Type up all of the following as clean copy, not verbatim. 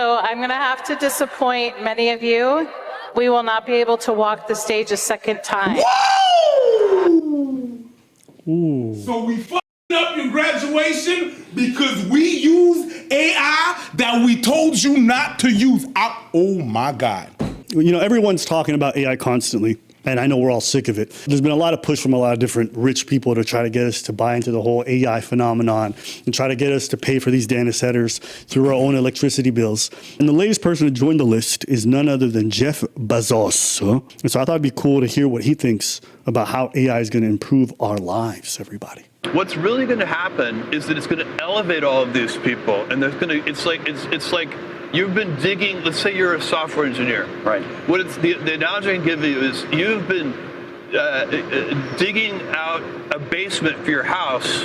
So I'm going to have to disappoint many of you. We will not be able to walk the stage a second time. Whoa! So we fucking up your graduation because we use AI that we told you not to use. Oh my God. You know, everyone's talking about AI constantly. And I know we're all sick of it. There's been a lot of push from a lot of different rich people to try to get us to buy into the whole AI phenomenon and try to get us to pay for these data centers through our own electricity bills. And the latest person to join the list is none other than Jeff Bezos. And so I thought it'd be cool to hear what he thinks about how AI is going to improve our lives, everybody. What's really going to happen is that it's going to elevate all of these people, and there's going to. It's like you've been digging. Let's say you're a software engineer, right? What it's the analogy I can give you is you've been digging out a basement for your house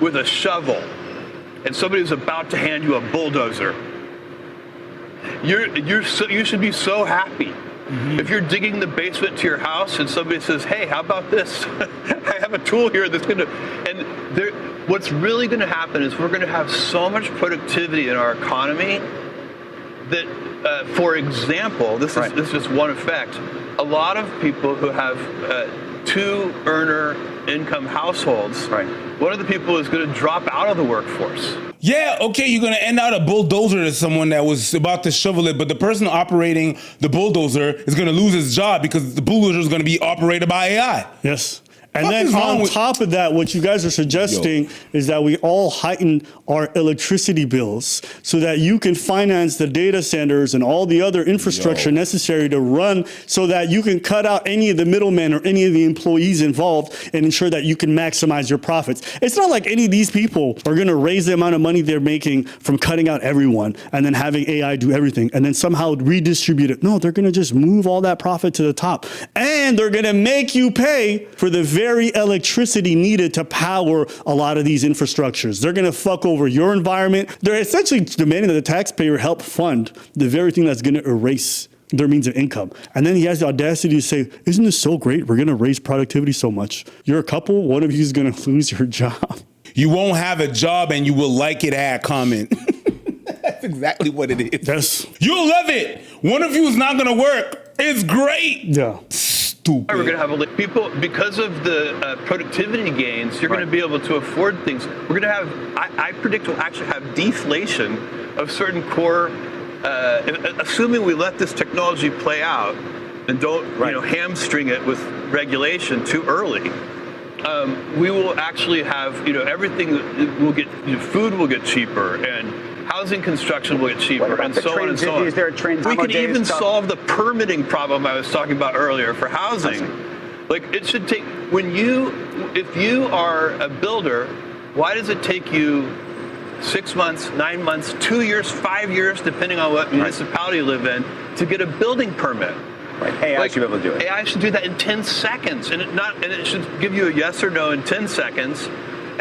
with a shovel, and somebody's about to hand you a bulldozer. You should be so happy. Mm-hmm. If you're digging the basement to your house and somebody says, "Hey, how about this? I have a tool here that's going to," and what's really going to happen is we're going to have so much productivity in our economy that, for example, this is just one effect. A lot of people who have two-earner income households, one of the people is going to drop out of the workforce. Yeah, okay, you're going to end out a bulldozer to someone that was about to shovel it, but the person operating the bulldozer is going to lose his job because the bulldozer is going to be operated by AI. Yes. And then on top of that, what you guys are suggesting is that we all heighten our electricity bills so that you can finance the data centers and all the other infrastructure necessary to run so that you can cut out any of the middlemen or any of the employees involved and ensure that you can maximize your profits. It's not like any of these people are going to raise the amount of money they're making from cutting out everyone and then having AI do everything and then somehow redistribute it. No, they're going to just move all that profit to the top. And they're going to make you pay for the very electricity needed to power a lot of these infrastructures. They're going to fuck over your environment. They're essentially demanding that the taxpayer help fund the very thing that's going to erase their means of income. And then he has the audacity to say, isn't this so great? We're going to raise productivity so much. You're a couple, one of you is going to lose your job. You won't have a job and you will like it, add comment. That's exactly what it is. Yes. You'll love it. One of you is not going to work. It's great. Yeah. Stupid. We're going to have people, because of the productivity gains, you're going to be able to afford things. We're going to have, I predict we'll actually have deflation of certain core, assuming we let this technology play out and don't hamstring it with regulation too early. We will actually have, everything will get, food will get cheaper and housing construction will get cheaper and so on and so on. Is there a trend? We can even solve the permitting problem I was talking about earlier for housing. Like it should take, if you are a builder, why does it take you 6 months, 9 months, 2 years, 5 years, depending on what municipality you live in, to get a building permit? AI should be able to do it. AI should do that in 10 seconds, and it should give you a yes or no in 10 seconds,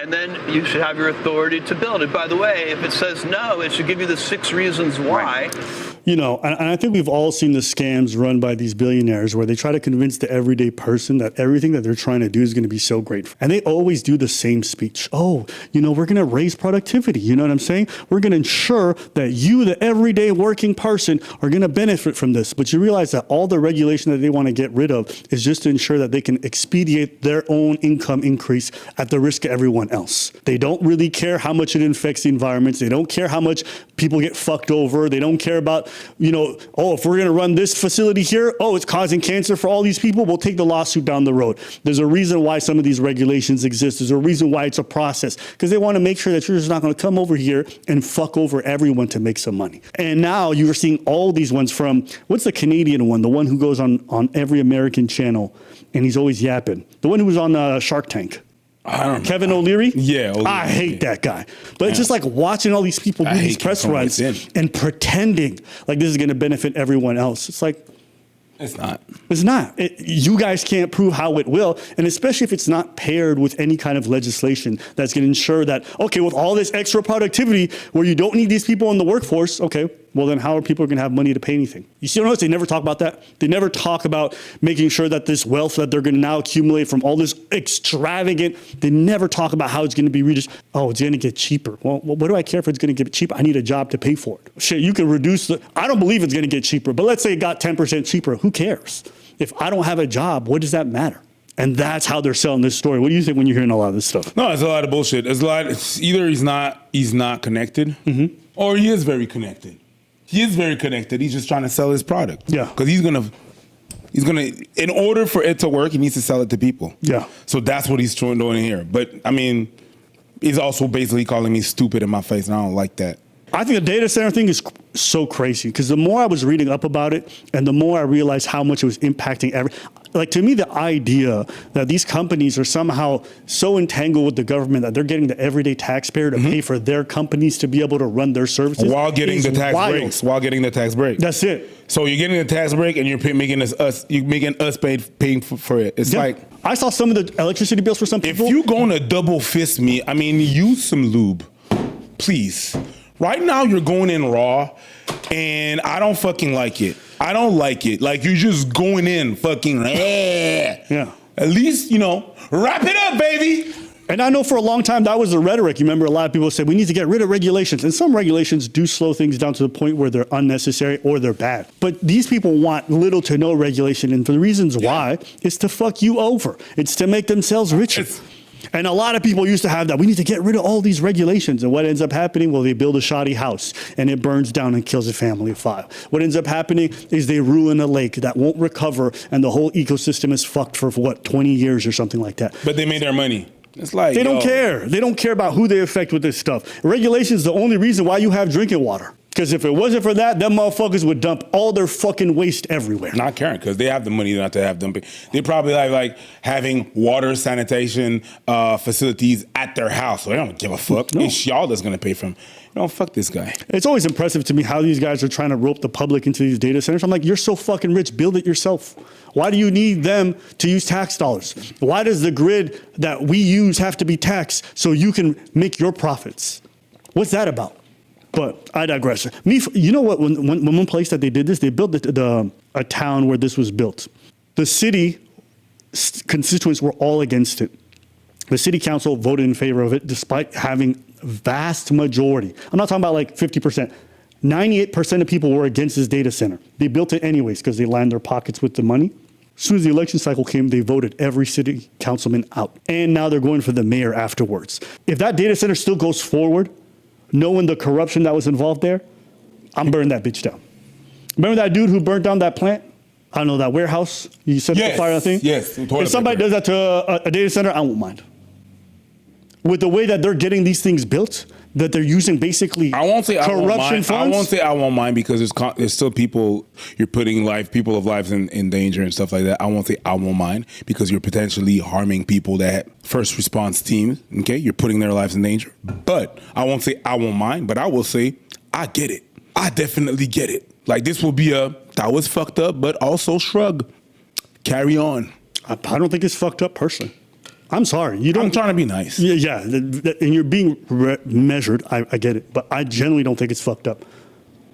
and then you should have your authority to build it. By the way, if it says no, it should give you the 6 reasons why. You know, and I think we've all seen the scams run by these billionaires where they try to convince the everyday person that everything that they're trying to do is going to be so great. And they always do the same speech. Oh, we're going to raise productivity. You know what I'm saying? We're going to ensure that you, the everyday working person, are going to benefit from this. But you realize that all the regulation that they want to get rid of is just to ensure that they can expedite their own income increase at the risk of everyone else. They don't really care how much it infects the environments. They don't care how much people get fucked over. They don't care about if we're going to run this facility here, it's causing cancer for all these people, we'll take the lawsuit down the road. There's a reason why some of these regulations exist. There's a reason why it's a process, because they want to make sure that you're just not going to come over here and fuck over everyone to make some money. And now you're seeing all these ones from, what's the Canadian one? The one who goes on every American channel and he's always yapping. The one who was on Shark Tank. I don't know. Kevin O'Leary? Yeah. O'Leary. I hate that guy. But it's just like watching all these people do these press runs and pretending like this is going to benefit everyone else. It's like, it's not. It's not. You guys can't prove how it will. And especially if it's not paired with any kind of legislation that's going to ensure that, okay, with all this extra productivity where you don't need these people in the workforce, okay, Well, then how are people going to have money to pay anything? You see, notice they never talk about that. They never talk about making sure that this wealth that they're going to now accumulate from all this extravagant, they never talk about how it's going to be redistributed. Oh, it's going to get cheaper. Well, what do I care if it's going to get cheaper? I need a job to pay for it. Shit, you can reduce I don't believe it's going to get cheaper, but let's say it got 10% cheaper. Who cares? If I don't have a job, what does that matter? And that's how they're selling this story. What do you think when you're hearing a lot of this stuff? No, it's a lot of bullshit. It's either he's not connected, or he is very connected. He is very connected. He's just trying to sell his product. Yeah. Because he's gonna, in order for it to work, he needs to sell it to people. Yeah. So that's what he's doing here. But I mean, he's also basically calling me stupid in my face, and I don't like that. I think the data center thing is so crazy because the more I was reading up about it and the more I realized how much it was impacting like to me, the idea that these companies are somehow so entangled with the government that they're getting the everyday taxpayer to pay for their companies to be able to run their services while getting the tax wild. breaks. While getting the tax break. That's it. So you're getting the tax break and you're making us paying for it. It's like, I saw some of the electricity bills for some people. if you're going to double fist me, I mean, use some lube, please. Right now, you're going in raw, and I don't fucking like it. I don't like it. Like, you're just going in fucking, Yeah. At least, wrap it up, baby. And I know for a long time that was the rhetoric. You remember a lot of people said we need to get rid of regulations. And some regulations do slow things down to the point where they're unnecessary or they're bad. But these people want little to no regulation. And for the reasons why, it's to fuck you over. It's to make themselves richer. And a lot of people used to have that. We need to get rid of all these regulations. And what ends up happening? Well, they build a shoddy house and it burns down and kills a family of 5. What ends up happening is they ruin a lake that won't recover and the whole ecosystem is fucked for 20 years or something like that. But they made their money. It's like, they don't care. They don't care about who they affect with this stuff. Regulation is the only reason why you have drinking water. Because if it wasn't for that, them motherfuckers would dump all their fucking waste everywhere. Not caring, because they have the money not to have dumping. They probably like having water sanitation facilities at their house. So they don't give a fuck. No. It's y'all that's going to pay for them. Fuck this guy. It's always impressive to me how these guys are trying to rope the public into these data centers. I'm like, you're so fucking rich. Build it yourself. Why do you need them to use tax dollars? Why does the grid that we use have to be taxed so you can make your profits? What's that about? But I digress. You know what? When one place that they did this, they built a town where this was built. The city constituents were all against it. The city council voted in favor of it, despite having vast majority. I'm not talking about like 50%. 98% of people were against this data center. They built it anyways because they lined their pockets with the money. As soon as the election cycle came, they voted every city councilman out. And now they're going for the mayor afterwards. If that data center still goes forward, knowing the corruption that was involved there, I'm burning that bitch down. Remember that dude who burnt down that plant? I don't know, that warehouse? You set the fire thing? Yes. If somebody does that to a data center, I won't mind. With the way that they're getting these things built, that they're using basically corruption funds. I won't say I won't mind because there's still people, you're putting people of lives in danger and stuff like that. I won't say I won't mind because you're potentially harming people that first response teams, okay? You're putting their lives in danger. But I won't say I won't mind, but I will say I get it. I definitely get it. Like this will be that was fucked up, but also shrug. Carry on. I don't think it's fucked up personally. I'm sorry. I'm trying to be nice. Yeah, and you're being measured. I get it, but I generally don't think it's fucked up.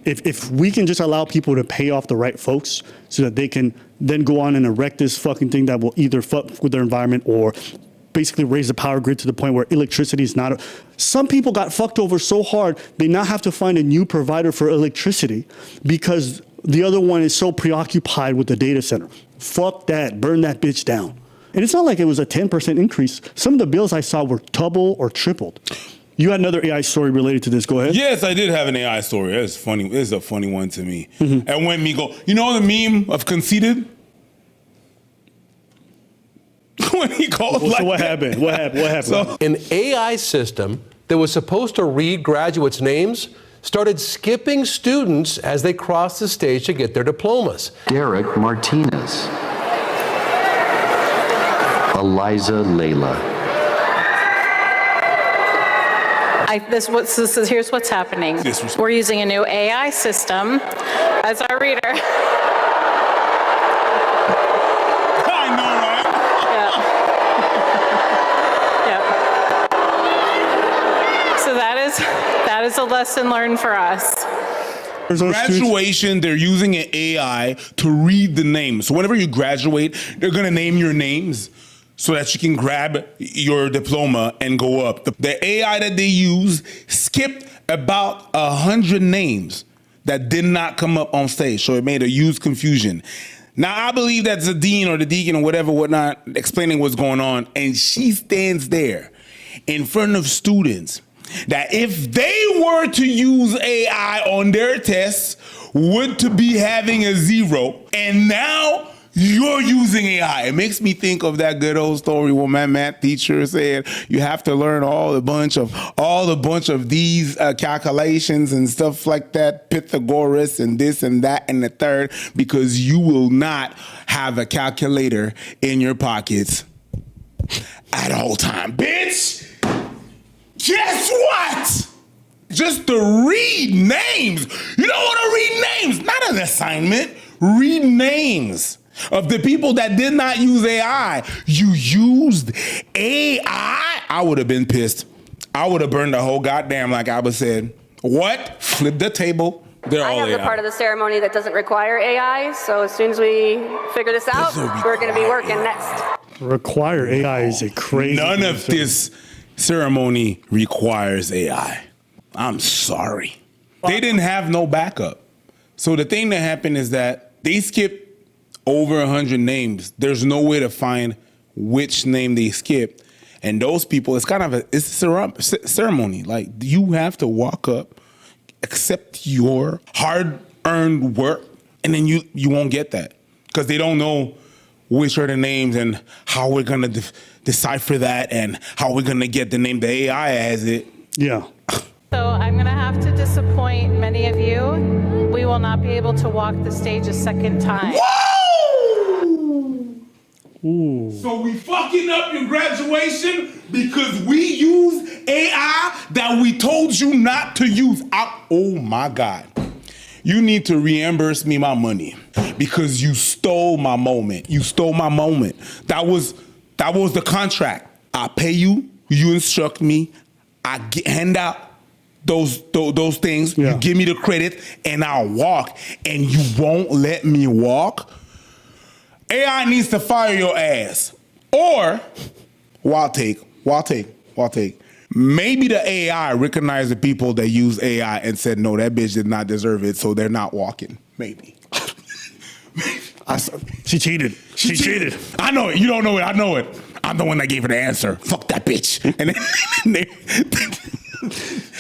If we can just allow people to pay off the right folks so that they can then go on and erect this fucking thing that will either fuck with their environment or basically raise the power grid to the point where electricity is not. Some people got fucked over so hard they now have to find a new provider for electricity because the other one is so preoccupied with the data center. Fuck that. Burn that bitch down. And it's not like it was a 10% increase. Some of the bills I saw were double or tripled. You had another AI story related to this. Go ahead. Yes, I did have an AI story. It's funny. It's a funny one to me. Mm-hmm. And when me go, you know the meme of conceited? When he called so what happened? What happened? So, an AI system that was supposed to read graduates' names started skipping students as they crossed the stage to get their diplomas. Derek Martinez. Eliza Layla. Here's what's happening. We're using a new AI system as our reader. I know, right? Yep. So that is a lesson learned for us. Graduation, they're using an AI to read the names. So whenever you graduate, they're going to name your names so that you can grab your diploma and go up. The AI that they use skipped about 100 names that did not come up on stage. So it made a huge confusion. Now, I believe that's the dean or the deacon or whatnot, explaining what's going on. And she stands there in front of students that if they were to use AI on their tests, would to be having a 0. And now you're using AI. It makes me think of that good old story where my math teacher said you have to learn all a bunch of these calculations and stuff like that, Pythagoras and this and that and the third, because you will not have a calculator in your pockets at all time. Bitch, guess what? Just to read names. You don't want to read names, not an assignment. Read names of the people that did not use AI. You used AI? I would have been pissed. I would have burned the whole goddamn, like Abba said. What? Flip the table. They're all AI. I have the part of the ceremony that doesn't require AI, so as soon as we figure this out, we're going to be working next. Require AI is a crazy None of this ceremony requires AI. I'm sorry. They didn't have no backup. So the thing that happened is that they skipped over 100 names. There's no way to find which name they skipped. And those people, it's a ceremony. Like, you have to walk up, accept your hard-earned work, and then you won't get that. Because they don't know which are the names and how we're going to decipher that and how we're going to get the name. The AI has it. Yeah. So I'm going to have to disappoint many of you. We will not be able to walk the stage a second time. Ooh. So we fucking up your graduation because we use AI that we told you not to use. Oh my God. You need to reimburse me my money because you stole my moment. You stole my moment. That was the contract. I pay you, you instruct me, I hand out those things, yeah. You give me the credit, and I'll walk, and you won't let me walk. AI needs to fire your ass. Or, wild take. Maybe the AI recognized the people that use AI and said, no, that bitch did not deserve it, so they're not walking. Maybe. She cheated. She cheated. I know it. You don't know it. I know it. I'm the one that gave her the answer. Fuck that bitch. And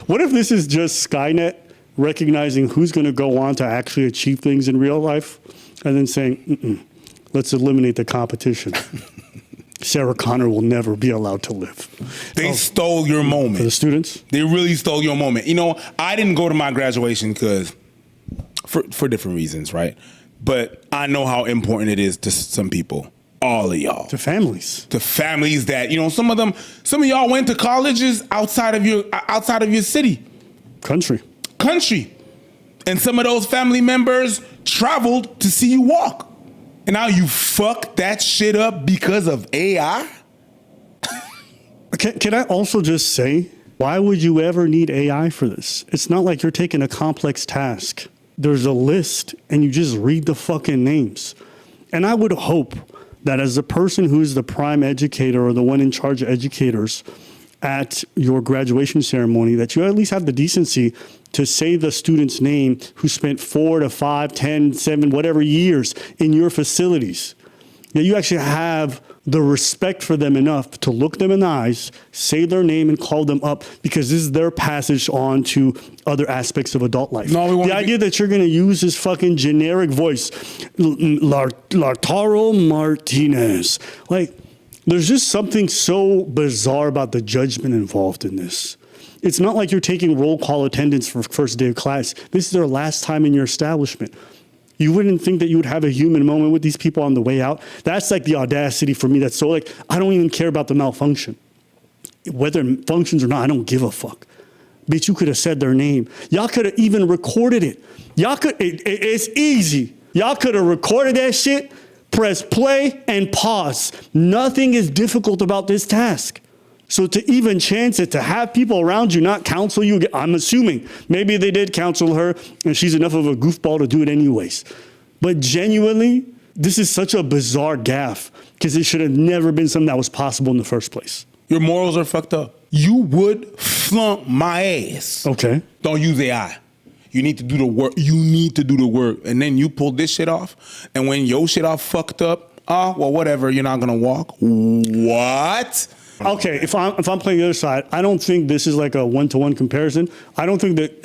What if this is just Skynet recognizing who's going to go on to actually achieve things in real life and then saying, let's eliminate the competition. Sarah Connor will never be allowed to live. They stole your moment. For the students? They really stole your moment. You know, I didn't go to my graduation because for different reasons, right? But I know how important it is to some people. All of y'all. To families. To families that, you know, some of y'all went to colleges outside of your city. Country. And some of those family members traveled to see you walk. And now you fuck that shit up because of AI? Can I also just say, why would you ever need AI for this? It's not like you're taking a complex task. There's a list and you just read the fucking names. And I would hope that as the person who's the prime educator or the one in charge of educators at your graduation ceremony, that you at least have the decency to say the student's name who spent 4 to 5, 10, 7, whatever years in your facilities. That you actually have the respect for them enough to look them in the eyes, say their name and call them up because this is their passage on to other aspects of adult life. No, the idea that you're going to use this fucking generic voice, Lautaro Martinez, like there's just something so bizarre about the judgment involved in this. It's not like you're taking roll call attendance for first day of class. This is their last time in your establishment. You wouldn't think that you would have a human moment with these people on the way out. That's like the audacity for me. That's so like, I don't even care about the malfunction. Whether it functions or not, I don't give a fuck. Bitch, you could have said their name. Y'all could have even recorded it. It's easy. Y'all could have recorded that shit, press play and pause. Nothing is difficult about this task. So to even chance it, to have people around you not counsel you, I'm assuming maybe they did counsel her and she's enough of a goofball to do it anyways. But genuinely, this is such a bizarre gaffe because it should have never been something that was possible in the first place. Your morals are fucked up. You would flunk my ass. Okay. Don't use AI. You need to do the work. You need to do the work. And then you pull this shit off. And when your shit all fucked up, well, whatever, you're not gonna walk. What? Okay, if I'm playing the other side, I don't think this is like a one-to-one comparison. I don't think that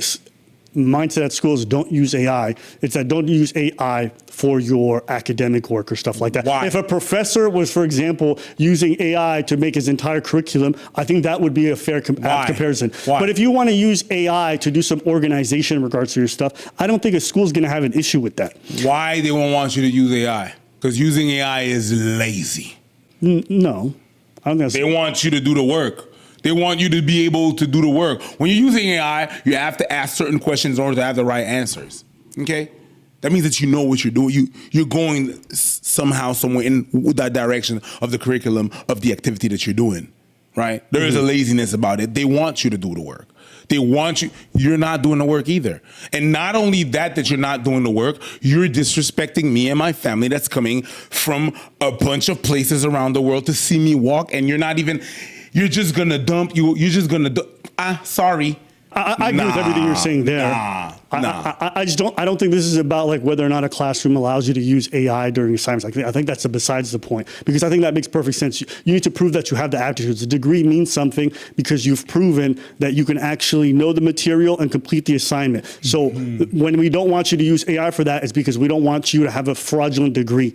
mindset at schools don't use AI. It's that don't use AI for your academic work or stuff like that. Why? If a professor was, for example, using AI to make his entire curriculum, I think that would be a fair comparison. Why? But if you want to use AI to do some organization in regards to your stuff, I don't think a school's going to have an issue with that. Why they won't want you to use AI? Because using AI is lazy. No. I don't think They want you to do the work. They want you to be able to do the work. When you're using AI, you have to ask certain questions in order to have the right answers. Okay? That means that you know what you're doing. You're going somehow, somewhere in that direction of the curriculum of the activity that you're doing, right? There is a laziness about it. They want you to do the work. They want you. You're not doing the work either. And not only that you're not doing the work, you're disrespecting me and my family that's coming from a bunch of places around the world to see me walk, and you're not even... You're just gonna dump you. You're just gonna. Sorry. I agree with everything you're saying there. I just don't. I don't think this is about like whether or not a classroom allows you to use AI during assignments. I think that's besides the point, because I think that makes perfect sense. You need to prove that you have the aptitudes. A degree means something because you've proven that you can actually know the material and complete the assignment. So when we don't want you to use AI for that, it's because we don't want you to have a fraudulent degree.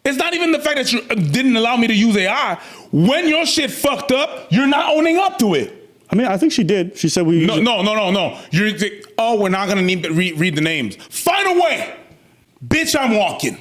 It's not even the fact that you didn't allow me to use AI. When your shit fucked up, you're not owning up to it. I mean, I think she did. She said we. No. We're not gonna need to read the names. Find a way, bitch. I'm walking.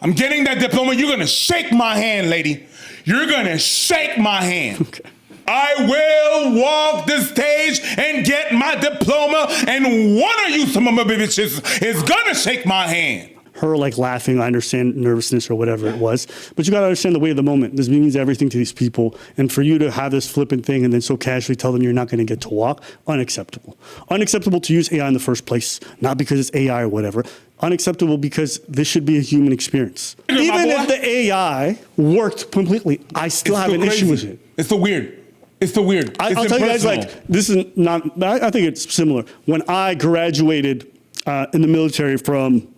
I'm getting that diploma. You're gonna shake my hand, lady. You're gonna shake my hand. Okay. I will walk the stage and get my diploma, and one of you, some of my bitches, is gonna shake my hand. Her like laughing, I understand nervousness or whatever it was, but you got to understand the weight of the moment. This means everything to these people, and for you to have this flippant thing and then so casually tell them you're not going to get to walk, unacceptable. Unacceptable to use AI in the first place, not because it's AI or whatever. Unacceptable because this should be a human experience. Even if the AI worked completely, I still have an issue with it. It's so weird. It's so weird. I'll tell you guys, like, this is not, I think it's similar. When I graduated in the military from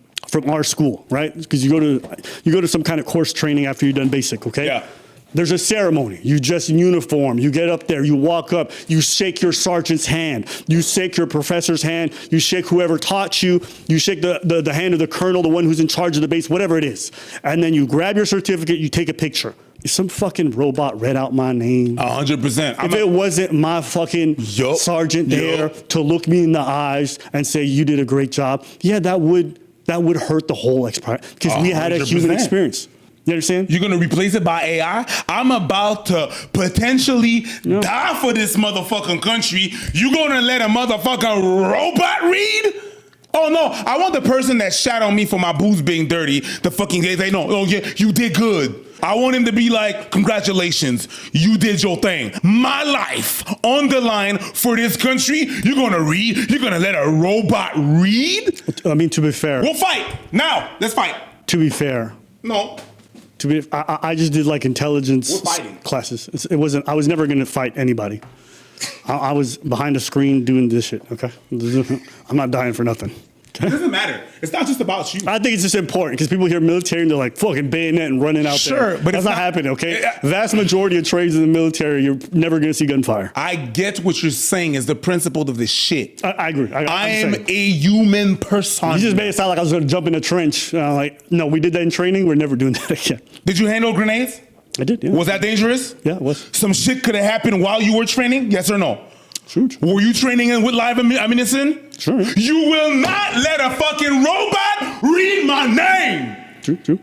our school, right? Because you go to some kind of course training after you've done basic, okay? Yeah. There's a ceremony. You dress in uniform. You get up there. You walk up. You shake your sergeant's hand. You shake your professor's hand. You shake whoever taught you. You shake the hand of the colonel, the one who's in charge of the base, whatever it is. And then you grab your certificate. You take a picture. If some fucking robot read out my name, 100%. If it wasn't my fucking sergeant there to look me in the eyes and say you did a great job, yeah, that would hurt the whole experience because we had a human experience. You understand? You're going to replace it by AI? I'm about to potentially die for this motherfucking country. You going to let a motherfucking robot read? Oh, no. I want the person that shat on me for my boots being dirty the fucking day. They know, oh, yeah, you did good. I want him to be like, congratulations, you did your thing. My life on the line for this country. You're going to read? You're going to let a robot read? I mean, to be fair. We'll fight. Now, let's fight. To be fair. No. I just did like intelligence classes. I was never going to fight anybody. I was behind a screen doing this shit, okay? I'm not dying for nothing. It doesn't matter. It's not just about you. I think it's just important because people hear military and they're like fucking bayonet and running out there. Sure, but that's not happening, okay? Vast majority of trades in the military, you're never going to see gunfire. I get what you're saying is the principle of this shit. I agree. I am a human person. You just made it sound like I was going to jump in a trench. Like, no, we did that in training. We're never doing that again. Did you handle grenades? I did, yeah. Was that dangerous? Yeah, it was. Some shit could have happened while you were training? Yes or no? True. Were you training with live ammunition? Sure. You will not let a fucking robot read my name. True.